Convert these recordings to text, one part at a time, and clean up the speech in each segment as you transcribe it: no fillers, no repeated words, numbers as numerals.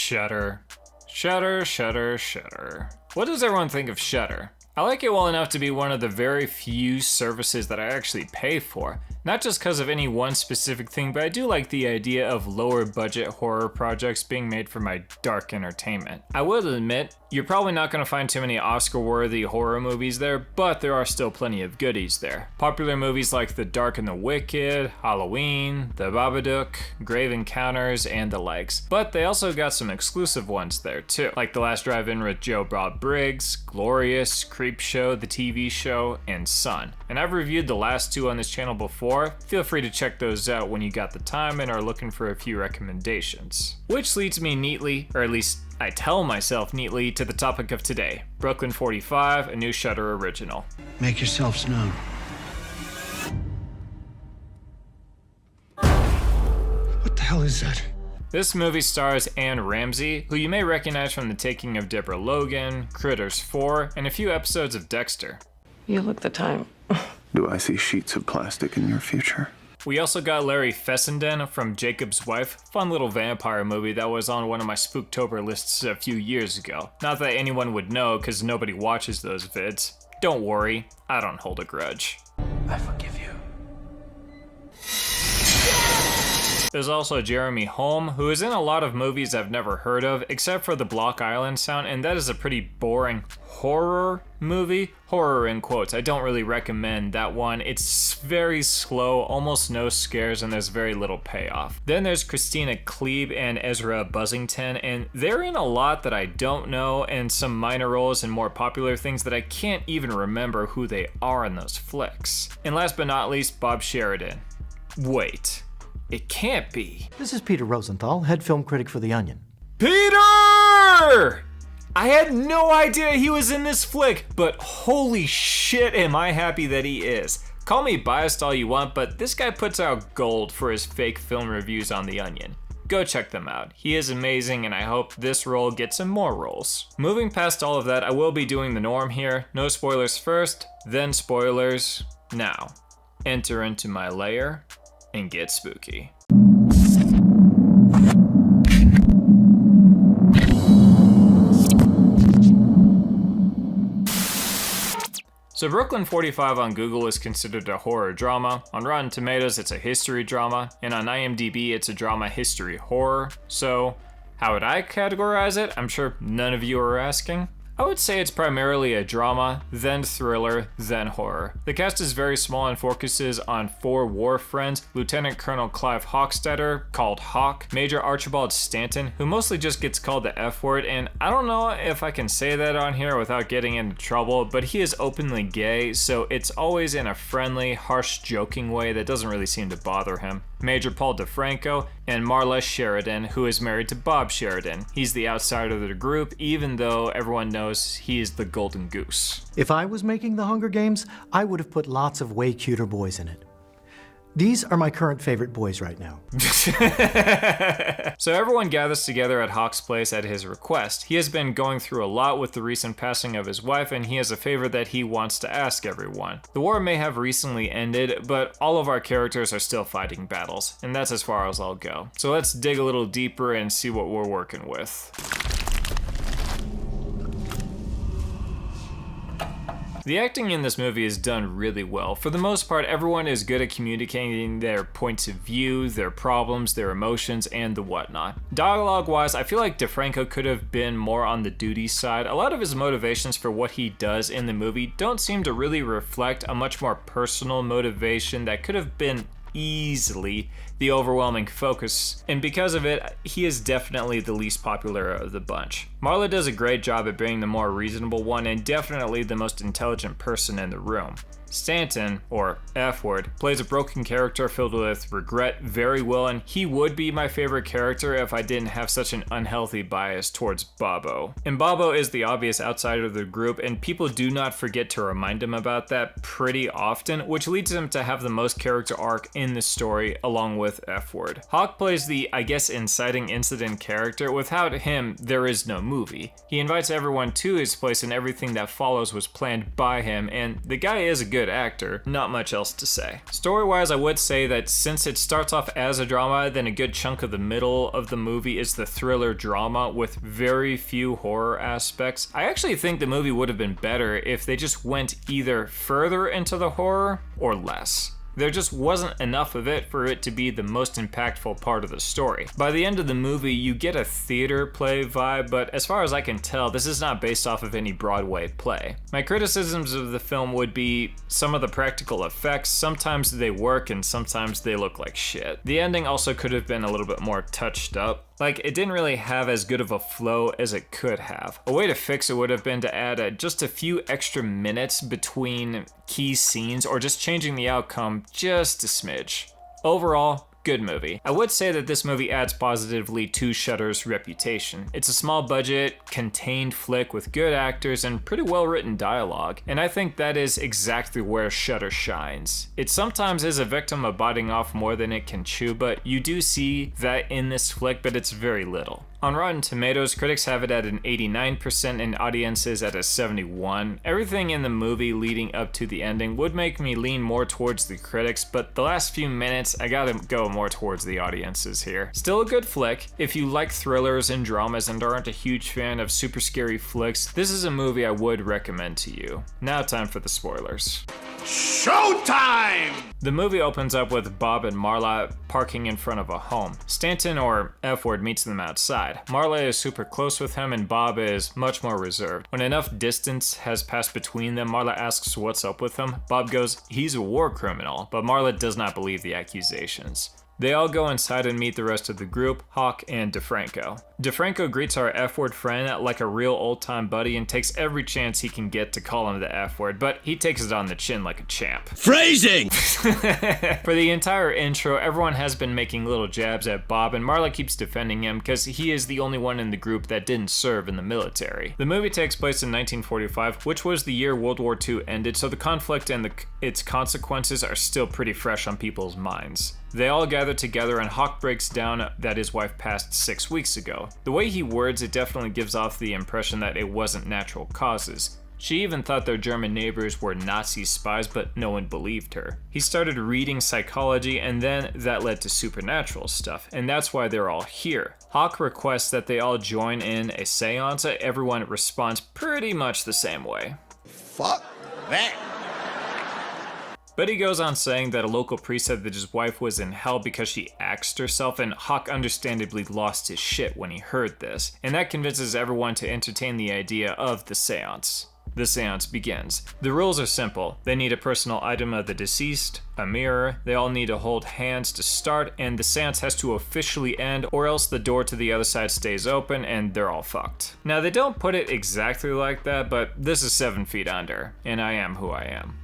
Shudder. Shudder, Shudder, Shudder. What does everyone think of Shudder? I like it well enough to be one of the very few services that I actually pay for. Not just because of any one specific thing, but I do like the idea of lower budget horror projects being made for my dark entertainment. I will admit, you're probably not going to find too many Oscar-worthy horror movies there, but there are still plenty of goodies there. Popular movies like The Dark and the Wicked, Halloween, The Babadook, Grave Encounters, and the likes. But they also got some exclusive ones there too, like The Last Drive-In with Joe Bob Briggs, Glorious, Creepshow, the TV show, and Sun. And I've reviewed the last two on this channel before. Feel free to check those out when you got the time and are looking for a few recommendations. Which leads me neatly, or at least I tell myself neatly, to the topic of today. Brooklyn 45, a new Shudder original. Make yourselves known. What the hell is that? This movie stars Anne Ramsey, who you may recognize from The Taking of Deborah Logan, Critters 4, and a few episodes of Dexter. You look the time. Do I see sheets of plastic in your future? We also got Larry Fessenden from Jacob's Wife, fun little vampire movie that was on one of my Spooktober lists a few years ago. Not that anyone would know, because nobody watches those vids. Don't worry, I don't hold a grudge. I forgive you. There's also Jeremy Holm, who is in a lot of movies I've never heard of, except for the Block Island sound, and that is a pretty boring horror movie. Horror in quotes. I don't really recommend that one. It's very slow, almost no scares, and there's very little payoff. Then there's Christina Klebe and Ezra Buzzington, and they're in a lot that I don't know, and some minor roles and more popular things that I can't even remember who they are in those flicks. And last but not least, Bob Sheridan. Wait. It can't be. This is Peter Rosenthal, head film critic for The Onion. Peter! I had no idea he was in this flick, but holy shit am I happy that he is. Call me biased all you want, but this guy puts out gold for his fake film reviews on The Onion. Go check them out. He is amazing, and I hope this role gets him more roles. Moving past all of that, I will be doing the norm here. No spoilers first, then spoilers now. Enter into my lair and get spooky. So Brooklyn 45 on Google is considered a horror drama, on Rotten Tomatoes it's a history drama, and on IMDb it's a drama history horror. So how would I categorize it? I'm sure none of you are asking. I would say it's primarily a drama, then thriller, then horror. The cast is very small and focuses on 4 war friends: Lieutenant Colonel Clive Hochstetter, called Hawk, Major Archibald Stanton, who mostly just gets called the F word, and I don't know if I can say that on here without getting into trouble, but he is openly gay, so it's always in a friendly, harsh, joking way that doesn't really seem to bother him. Major Paul DeFranco, and Marla Sheridan, who is married to Bob Sheridan. He's the outsider of the group, even though everyone knows he is the golden goose. If I was making the Hunger Games, I would have put lots of way cuter boys in it. These are my current favorite boys right now. So everyone gathers together at Hawk's place at his request. He has been going through a lot with the recent passing of his wife, and he has a favor that he wants to ask everyone. The war may have recently ended, but all of our characters are still fighting battles, and that's as far as I'll go. So let's dig a little deeper and see what we're working with. The acting in this movie is done really well. For the most part, everyone is good at communicating their points of view, their problems, their emotions, and the whatnot. Dialogue-wise, I feel like DeFranco could have been more on the duty side. A lot of his motivations for what he does in the movie don't seem to really reflect a much more personal motivation that could have been easily the overwhelming focus, and because of it, he is definitely the least popular of the bunch. Marla does a great job at being the more reasonable one and definitely the most intelligent person in the room. Stanton, or F-word, plays a broken character filled with regret very well, and he would be my favorite character if I didn't have such an unhealthy bias towards Bobo. And Bobo is the obvious outsider of the group, and people do not forget to remind him about that pretty often, which leads him to have the most character arc in the story, along with F-word. Hawk plays the, I guess, inciting incident character. Without him, there is no movie. He invites everyone to his place, and everything that follows was planned by him, and the guy is a good good actor, not much else to say. Story-wise, I would say that since it starts off as a drama, then a good chunk of the middle of the movie is the thriller drama with very few horror aspects. I actually think the movie would have been better if they just went either further into the horror or less. There just wasn't enough of it for it to be the most impactful part of the story. By the end of the movie, you get a theater play vibe, but as far as I can tell, this is not based off of any Broadway play. My criticisms of the film would be some of the practical effects. Sometimes they work and sometimes they look like shit. The ending also could have been a little bit more touched up. Like, it didn't really have as good of a flow as it could have. A way to fix it would have been to add just a few extra minutes between key scenes or just changing the outcome just a smidge. Overall, good movie. I would say that this movie adds positively to Shudder's reputation. It's a small budget, contained flick with good actors and pretty well written dialogue, and I think that is exactly where Shudder shines. It sometimes is a victim of biting off more than it can chew, but you do see that in this flick, but it's very little. On Rotten Tomatoes, critics have it at an 89% and audiences at a 71%. Everything in the movie leading up to the ending would make me lean more towards the critics, but the last few minutes, I gotta go more towards the audiences here. Still a good flick. If you like thrillers and dramas and aren't a huge fan of super scary flicks, this is a movie I would recommend to you. Now time for the spoilers. Showtime! The movie opens up with Bob and Marla parking in front of a home. Stanton, or F-word, meets them outside. Marla is super close with him and Bob is much more reserved. When enough distance has passed between them, Marla asks what's up with him. Bob goes, he's a war criminal, but Marla does not believe the accusations. They all go inside and meet the rest of the group, Hawk and DeFranco. DeFranco greets our F-word friend like a real old-time buddy and takes every chance he can get to call him the F-word, but he takes it on the chin like a champ. Phrasing! For the entire intro, everyone has been making little jabs at Bob, and Marla keeps defending him because he is the only one in the group that didn't serve in the military. The movie takes place in 1945, which was the year World War II ended, so the conflict and its consequences are still pretty fresh on people's minds. They all gather together and Hawk breaks down that his wife passed 6 weeks ago. The way he words it definitely gives off the impression that it wasn't natural causes. She even thought their German neighbors were Nazi spies, but no one believed her. He started reading psychology and then that led to supernatural stuff, and that's why they're all here. Hawk requests that they all join in a seance. Everyone responds pretty much the same way. Fuck that. But he goes on saying that a local priest said that his wife was in hell because she axed herself, and Hawk understandably lost his shit when he heard this, and that convinces everyone to entertain the idea of the seance. The seance begins. The rules are simple. They need a personal item of the deceased, a mirror, they all need to hold hands to start, and the seance has to officially end or else the door to the other side stays open and they're all fucked. Now they don't put it exactly like that, but this is 7 feet under, and I am who I am.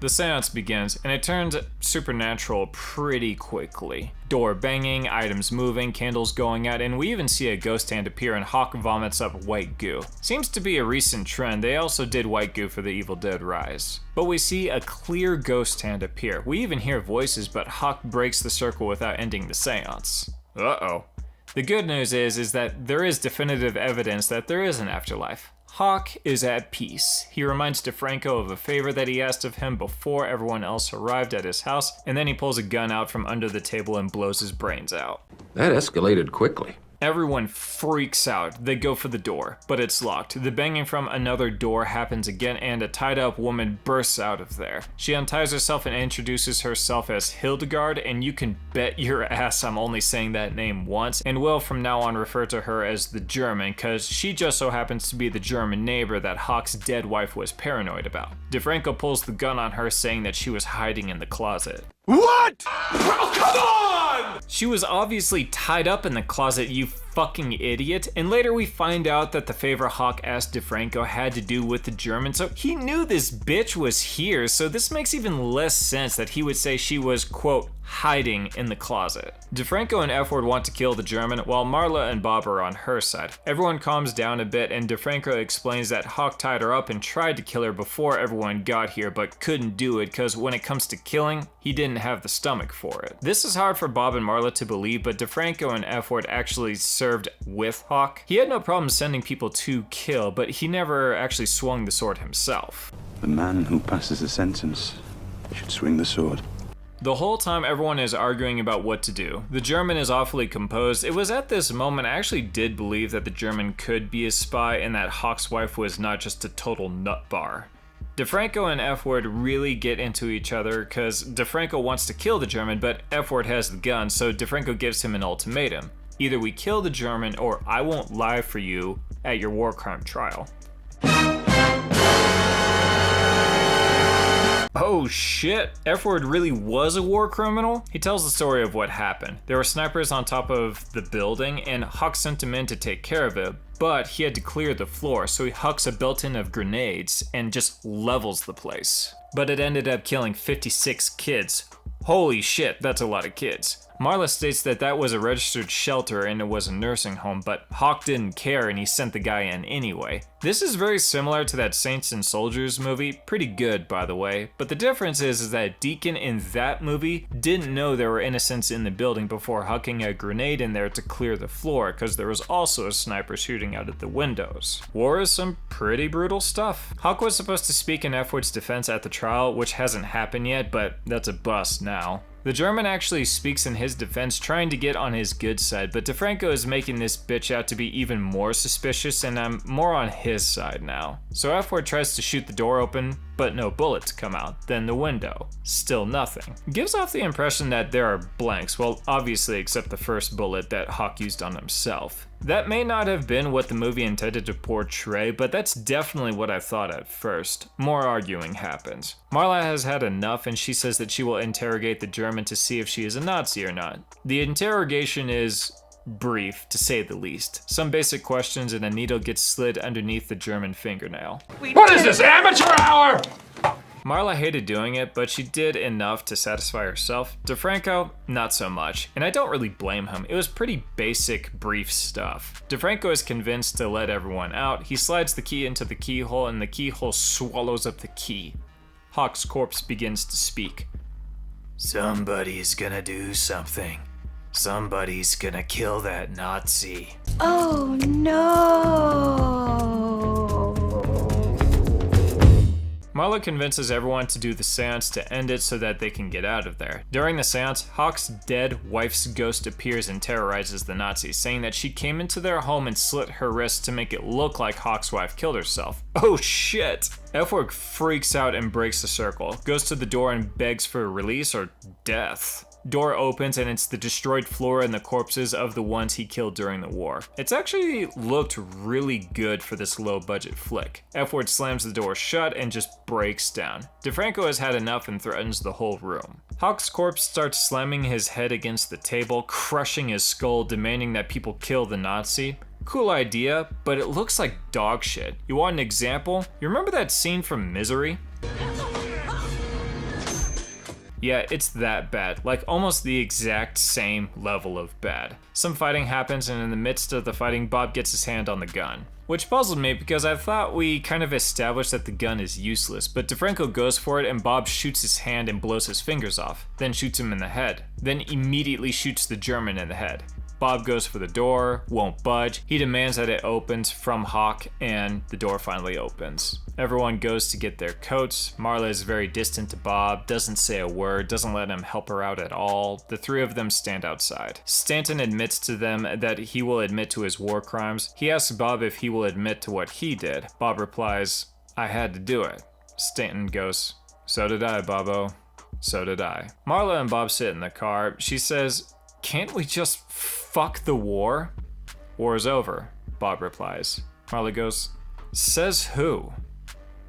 The seance begins, and it turns supernatural pretty quickly. Door banging, items moving, candles going out, and we even see a ghost hand appear and Hawk vomits up white goo. Seems to be a recent trend. They also did white goo for the Evil Dead Rise. But we see a clear ghost hand appear. We even hear voices, but Hawk breaks the circle without ending the seance. Uh-oh. The good news is that there is definitive evidence that there is an afterlife. Hawk is at peace. He reminds DeFranco of a favor that he asked of him before everyone else arrived at his house, and then he pulls a gun out from under the table and blows his brains out. That escalated quickly. Everyone freaks out. They go for the door, but it's locked. The banging from another door happens again, and a tied-up woman bursts out of there. She unties herself and introduces herself as Hildegard, and you can bet your ass I'm only saying that name once, and will from now on refer to her as the German, cause she just so happens to be the German neighbor that Hawk's dead wife was paranoid about. DeFranco pulls the gun on her, saying that she was hiding in the closet. What? Oh, come on! She was obviously tied up in the closet, you fucking idiot. And later we find out that the favor Hawk asked DeFranco had to do with the German, so he knew this bitch was here, so this makes even less sense that he would say she was, quote, hiding in the closet. DeFranco and F-word want to kill the German, while Marla and Bob are on her side. Everyone calms down a bit, and DeFranco explains that Hawk tied her up and tried to kill her before everyone got here, but couldn't do it because when it comes to killing, he didn't have the stomach for it. This is hard for Bob and Marla to believe, but DeFranco and F-word actually serve served with Hawk. He had no problem sending people to kill, but he never actually swung the sword himself. The man who passes the sentence should swing the sword. The whole time everyone is arguing about what to do. The German is awfully composed. It was at this moment I actually did believe that the German could be a spy and that Hawk's wife was not just a total nut bar. DeFranco and F-Word really get into each other because DeFranco wants to kill the German, but F-Word has the gun, so DeFranco gives him an ultimatum. Either we kill the German or I won't lie for you at your war crime trial. Oh shit, F-Word really was a war criminal? He tells the story of what happened. There were snipers on top of the building and Hawk sent him in to take care of it, but he had to clear the floor, so he hucks a built-in of grenades and just levels the place. But it ended up killing 56 kids. Holy shit, that's a lot of kids. Marla states that that was a registered shelter and it was a nursing home, but Hawk didn't care and he sent the guy in anyway. This is very similar to that Saints and Soldiers movie, pretty good by the way, but the difference is that Deacon in that movie didn't know there were innocents in the building before hucking a grenade in there to clear the floor, because there was also a sniper shooting out of the windows. War is some pretty brutal stuff. Hawk was supposed to speak in F-Word's defense at the trial, which hasn't happened yet, but that's a bust now. The German actually speaks in his defense, trying to get on his good side, but DeFranco is making this bitch out to be even more suspicious, and I'm more on his side now. So F-Word tries to shoot the door open, but no bullets come out. Then the window. Still nothing. Gives off the impression that there are blanks, well obviously except the first bullet that Hawk used on himself. That may not have been what the movie intended to portray, but that's definitely what I thought at first. More arguing happens. Marla has had enough and she says that she will interrogate the German to see if she is a Nazi or not. The interrogation is brief, to say the least. Some basic questions and a needle gets slid underneath the German fingernail. What is this, amateur hour? Marla hated doing it, but she did enough to satisfy herself. DeFranco, not so much, and I don't really blame him. It was pretty basic, brief stuff. DeFranco is convinced to let everyone out. He slides the key into the keyhole and the keyhole swallows up the key. Hawk's corpse begins to speak. Somebody's gonna do something. Somebody's gonna kill that Nazi. Oh no! Marla convinces everyone to do the seance to end it so that they can get out of there. During the seance, Hawk's dead wife's ghost appears and terrorizes the Nazis, saying that she came into their home and slit her wrist to make it look like Hawk's wife killed herself. Oh shit! F-Word freaks out and breaks the circle, goes to the door and begs for release or death. Door opens and it's the destroyed floor and the corpses of the ones he killed during the war. It's actually looked really good for this low budget flick. F-Word slams the door shut and just breaks down. DeFranco has had enough and threatens the whole room. Hawk's corpse starts slamming his head against the table, crushing his skull, demanding that people kill the Nazi. Cool idea, but it looks like dog shit. You want an example? You remember that scene from Misery? Yeah, it's that bad, like almost the exact same level of bad. Some fighting happens and in the midst of the fighting, Bob gets his hand on the gun. Which puzzled me because I thought we kind of established that the gun is useless, but DeFranco goes for it and Bob shoots his hand and blows his fingers off, then shoots him in the head, then immediately shoots the German in the head. Bob goes for the door, won't budge. He demands that it opens from Hawk, and the door finally opens. Everyone goes to get their coats. Marla is very distant to Bob, doesn't say a word, doesn't let him help her out at all. The three of them stand outside. Stanton admits to them that he will admit to his war crimes. He asks Bob if he will admit to what he did. Bob replies, "I had to do it." Stanton goes, "So did I, Bobo. So did I." Marla and Bob sit in the car. She says, "Can't we just fuck the war?" "War's over," Bob replies. Marla goes, "Says who?"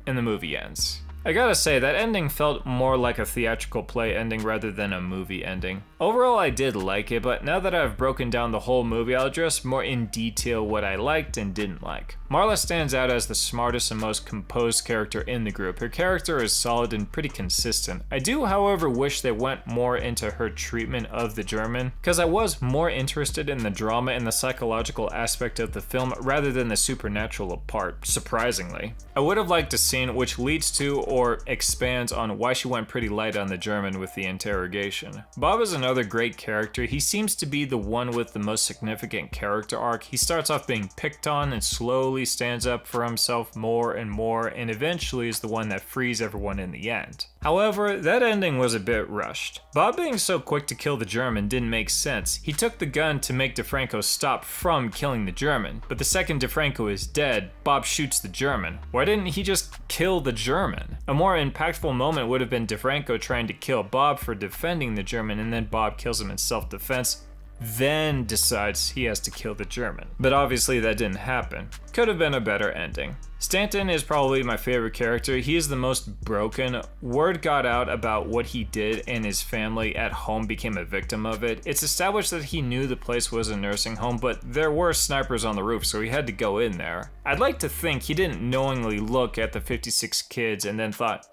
And the movie ends. I gotta say, that ending felt more like a theatrical play ending rather than a movie ending. Overall, I did like it, but now that I've broken down the whole movie, I'll address more in detail what I liked and didn't like. Marla stands out as the smartest and most composed character in the group. Her character is solid and pretty consistent. I do, however, wish they went more into her treatment of the German, because I was more interested in the drama and the psychological aspect of the film rather than the supernatural part, surprisingly. I would have liked a scene which leads to or expands on why she went pretty light on the German with the interrogation. Bob is another great character. He seems to be the one with the most significant character arc. He starts off being picked on and slowly stands up for himself more and more, and eventually is the one that frees everyone in the end. However, that ending was a bit rushed. Bob being so quick to kill the German didn't make sense. He took the gun to make DeFranco stop from killing the German, but the second DeFranco is dead, Bob shoots the German. Why didn't he just kill the German? A more impactful moment would have been DeFranco trying to kill Bob for defending the German, and then Bob kills him in self-defense, then decides he has to kill the German. But obviously that didn't happen. Could have been a better ending. Stanton is probably my favorite character. He is the most broken. Word got out about what he did and his family at home became a victim of it. It's established that he knew the place was a nursing home, but there were snipers on the roof, so he had to go in there. I'd like to think he didn't knowingly look at the 56 kids and then thought,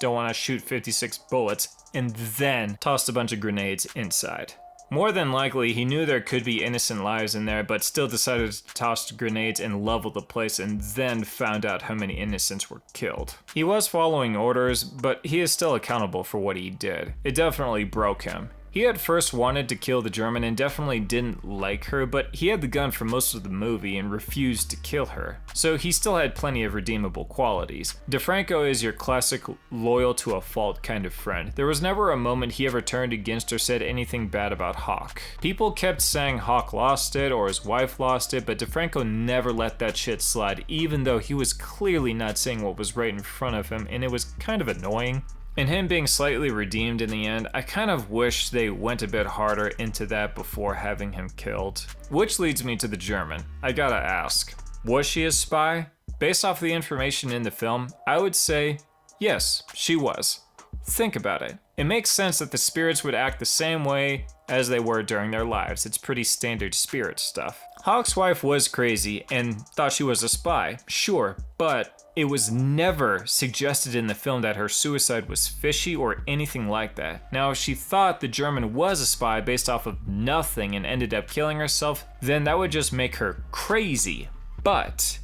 don't want to shoot 56 bullets, and then tossed a bunch of grenades inside. More than likely, he knew there could be innocent lives in there, but still decided to toss grenades and level the place, and then found out how many innocents were killed. He was following orders, but he is still accountable for what he did. It definitely broke him. He had first wanted to kill the German and definitely didn't like her, but he had the gun for most of the movie and refused to kill her. So he still had plenty of redeemable qualities. DeFranco is your classic loyal to a fault kind of friend. There was never a moment he ever turned against or said anything bad about Hawk. People kept saying Hawk lost it or his wife lost it, but DeFranco never let that shit slide, even though he was clearly not saying what was right in front of him, and it was kind of annoying. And him being slightly redeemed in the end, I kind of wish they went a bit harder into that before having him killed. Which leads me to the German. I gotta ask, was she a spy? Based off the information in the film, I would say, yes, she was. Think about it. It makes sense that the spirits would act the same way as they were during their lives. It's pretty standard spirit stuff. Hawk's wife was crazy and thought she was a spy, sure, but it was never suggested in the film that her suicide was fishy or anything like that. Now, if she thought the German was a spy based off of nothing and ended up killing herself, then that would just make her crazy. But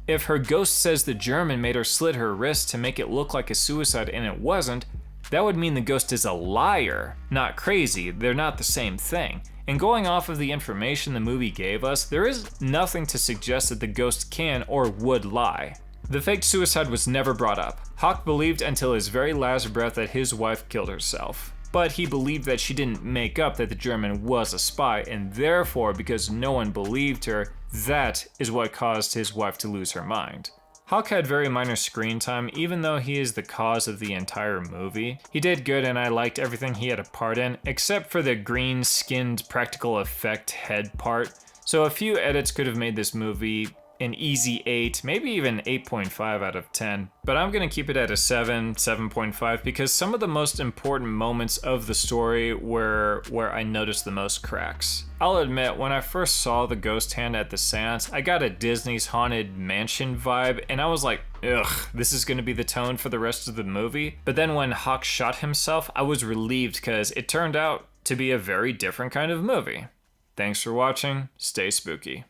if her ghost says the German made her slit her wrist to make it look like a suicide and it wasn't, that would mean the ghost is a liar, not crazy. They're not the same thing. And going off of the information the movie gave us, there is nothing to suggest that the ghost can or would lie. The fake suicide was never brought up. Hawk believed until his very last breath that his wife killed herself. But he believed that she didn't make up that the German was a spy, and therefore, because no one believed her, that is what caused his wife to lose her mind. Hawk had very minor screen time, even though he is the cause of the entire movie. He did good and I liked everything he had a part in, except for the green-skinned practical effect head part. So a few edits could have made this movie an easy 8, maybe even 8.5 out of 10. But I'm gonna keep it at a 7, 7.5 because some of the most important moments of the story were where I noticed the most cracks. I'll admit, when I first saw the ghost hand at the seance, I got a Disney's Haunted Mansion vibe, and I was like, ugh, this is gonna be the tone for the rest of the movie. But then when Hawk shot himself, I was relieved because it turned out to be a very different kind of movie. Thanks for watching, stay spooky.